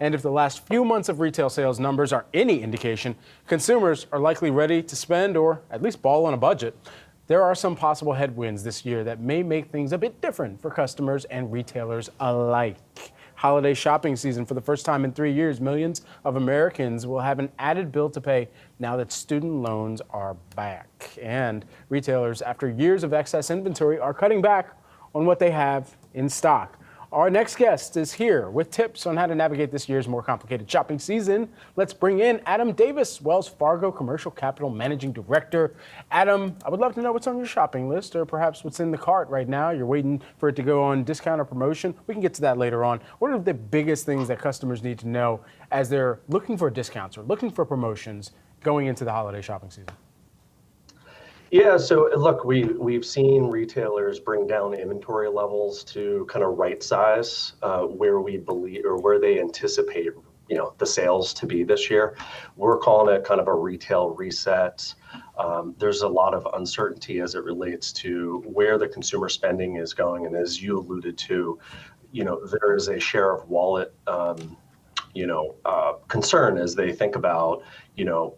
And if the last few months of retail sales numbers are any indication, consumers are likely ready to spend or at least ball on a budget. There are some possible headwinds this year that may make things a bit different for customers and retailers alike. Holiday shopping season for the first time in 3 years, millions of Americans will have an added bill to pay now that student loans are back. And retailers, after years of excess inventory, are cutting back on what they have in stock. Our next guest is here with tips on how to navigate this year's more complicated shopping season. Let's bring in Adam Davis, Wells Fargo Commercial Capital Managing Director. Adam, I would love to know what's on your shopping list or perhaps what's in the cart right now. You're waiting for it to go on discount or promotion. We can get to that later on. What are the biggest things that customers need to know as they're looking for discounts or looking for promotions going into the holiday shopping season? Yeah, so look, we've seen retailers bring down inventory levels to kind of right size where we believe or where they anticipate, the sales to be this year. We're calling it kind of a retail reset. There's a lot of uncertainty as it relates to where the consumer spending is going, and as you alluded to, there is a share of wallet concern as they think about,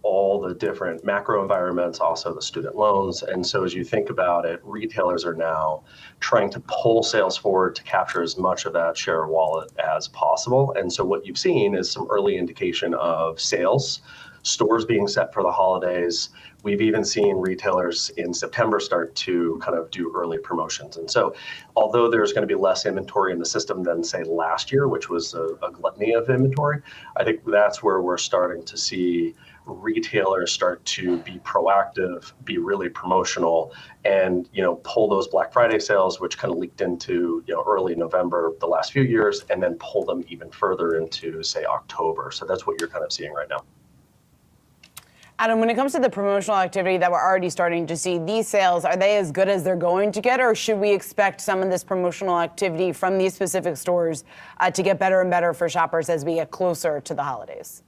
all the different macro environments, also the student loans. And so as you think about it, retailers are now trying to pull sales forward to capture as much of that share of wallet as possible. And so what you've seen is some early indication of sales, stores being set for the holidays. We've even seen retailers in September start to kind of do early promotions. And so although there's going to be less inventory in the system than, say, last year, which was a gluttony of inventory, I think that's where we're starting to see retailers start to be proactive, be really promotional, and pull those Black Friday sales, which kind of leaked into early November the last few years, and then pull them even further into, say, October. So that's what you're kind of seeing right now. Adam, when it comes to the promotional activity that we're already starting to see, these sales, are they as good as they're going to get, or should we expect some of this promotional activity from these specific stores to get better and better for shoppers as we get closer to the holidays?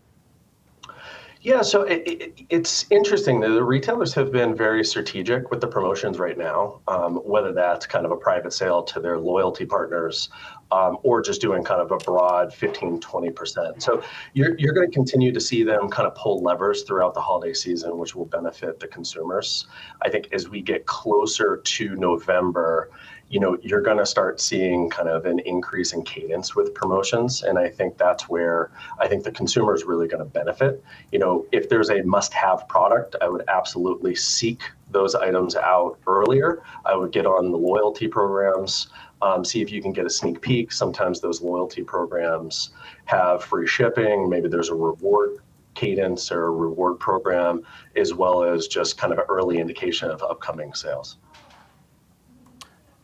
Yeah, so it's interesting that the retailers have been very strategic with the promotions right now, whether that's kind of a private sale to their loyalty partners or just doing kind of a broad 15, 20%. So you're going to continue to see them kind of pull levers throughout the holiday season, which will benefit the consumers. I think as we get closer to November, you're going to start seeing kind of an increase in cadence with promotions. And I think that's where I think the consumer is really going to benefit. If there's a must-have product, I would absolutely seek those items out earlier. I would get on the loyalty programs, see if you can get a sneak peek. Sometimes those loyalty programs have free shipping. Maybe there's a reward cadence or a reward program, as well as just kind of an early indication of upcoming sales.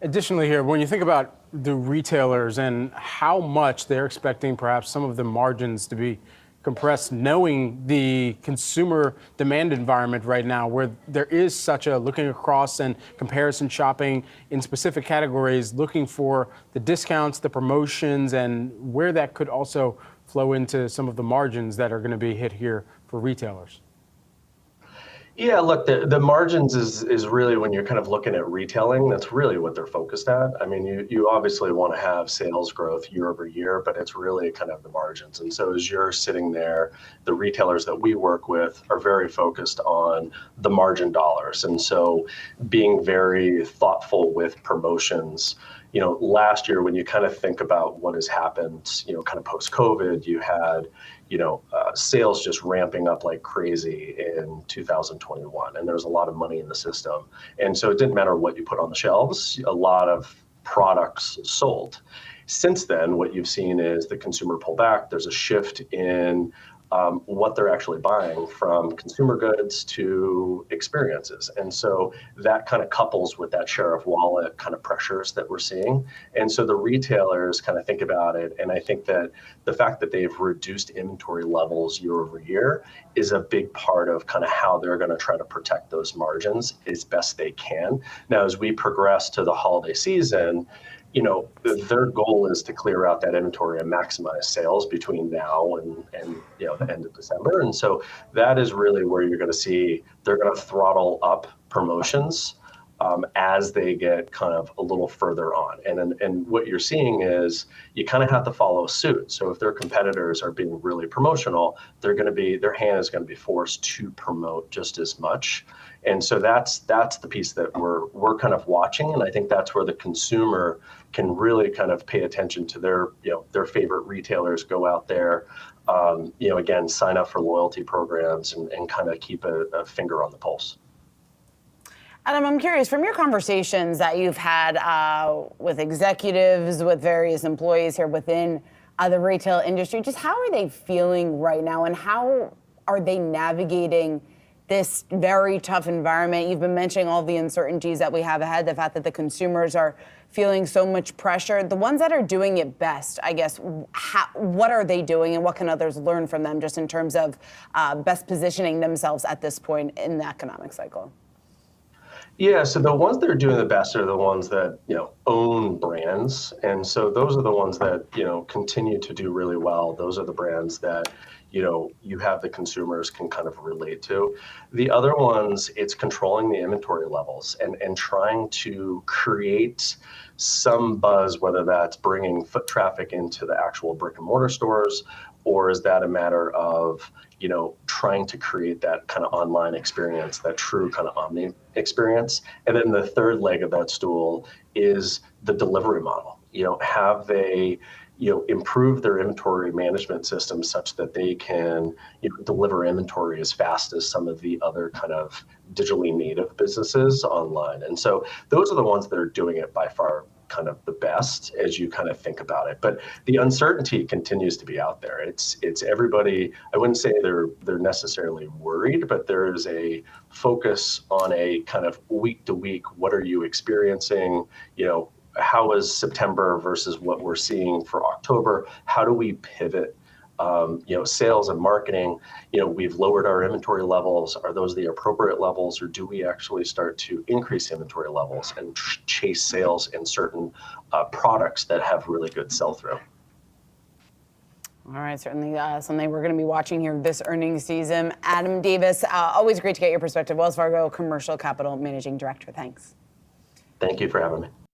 Additionally here, when you think about the retailers and how much they're expecting perhaps some of the margins to be compressed, knowing the consumer demand environment right now where there is such a looking across and comparison shopping in specific categories, looking for the discounts, the promotions, and where that could also flow into some of the margins that are going to be hit here for retailers. Yeah, look, the margins is really when you're kind of looking at retailing, that's really what they're focused at. I mean, you obviously want to have sales growth year over year, but it's really kind of the margins. And so as you're sitting there, the retailers that we work with are very focused on the margin dollars. And so being very thoughtful with promotions. Last year, when you kind of think about what has happened, kind of post-COVID, you had sales just ramping up like crazy in 2021, and there's a lot of money in the system. And so it didn't matter what you put on the shelves, a lot of products sold. Since then, what you've seen is the consumer pull back. There's a shift in what they're actually buying, from consumer goods to experiences. And so that kind of couples with that share of wallet kind of pressures that we're seeing. And so the retailers kind of think about it. And I think that the fact that they've reduced inventory levels year over year is a big part of kind of how they're going to try to protect those margins as best they can. Now, as we progress to the holiday season, their goal is to clear out that inventory and maximize sales between now and the end of December. And so that is really where you're going to see they're going to throttle up promotions as they get kind of a little further on. And what you're seeing is you kind of have to follow suit. So if their competitors are being really promotional, their hand is going to be forced to promote just as much. And so that's the piece that we're kind of watching, and I think that's where the consumer can really kind of pay attention to their favorite retailers, go out there, again, sign up for loyalty programs and kind of keep a finger on the pulse. Adam, I'm curious, from your conversations that you've had with executives, with various employees here within the retail industry, just how are they feeling right now, and how are they navigating this very tough environment? You've been mentioning all the uncertainties that we have ahead, the fact that the consumers are feeling so much pressure. The ones that are doing it best, I guess, what are they doing, and what can others learn from them just in terms of best positioning themselves at this point in the economic cycle? Yeah, so the ones that are doing the best are the ones that, own brands. And so those are the ones that, continue to do really well. Those are the brands that, you have the consumers can kind of relate to. The other ones, it's controlling the inventory levels and trying to create some buzz, whether that's bringing foot traffic into the actual brick and mortar stores, or is that a matter of, trying to create that kind of online experience, that true kind of omni experience. And then the third leg of that stool is the delivery model. Have they, improve their inventory management system such that they can deliver inventory as fast as some of the other kind of digitally native businesses online. And so those are the ones that are doing it by far kind of the best as you kind of think about it. But the uncertainty continues to be out there. It's everybody. I wouldn't say they're necessarily worried, but there is a focus on a kind of week to week. What are you experiencing? How is September versus what we're seeing for October? How do we pivot? Sales and marketing, we've lowered our inventory levels. Are those the appropriate levels, or do we actually start to increase inventory levels and chase sales in certain products that have really good sell-through? All right, certainly something we're going to be watching here this earnings season. Adam Davis, always great to get your perspective. Wells Fargo Commercial Capital Managing Director. Thanks. Thank you for having me.